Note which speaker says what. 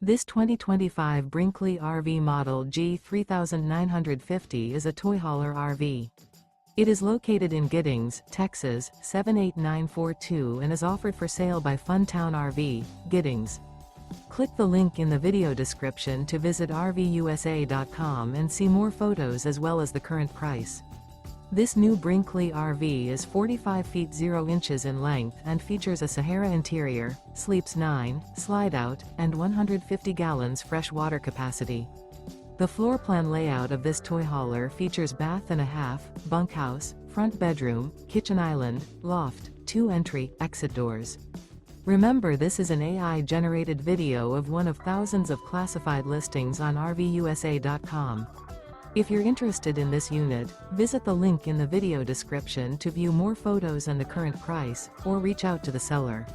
Speaker 1: This 2025 Brinkley RV Model G 3950 is a toy hauler RV. It is located in Giddings, Texas, 78942 and is offered for sale by Funtown RV, Giddings. Click the link in the video description to visit RVUSA.com and see more photos as well as the current price. This new Brinkley RV is 45 feet 0 inches in length and features a SAHARA interior, sleeps 9, slide-out, and 150 gallons fresh water capacity. The floor plan layout of this toy hauler features bath and a half, bunkhouse, front bedroom, kitchen island, loft, 2 entry, exit doors. Remember, this is an AI-generated video of one of thousands of classified listings on RVUSA.com. If you're interested in this unit, visit the link in the video description to view more photos and the current price, or reach out to the seller.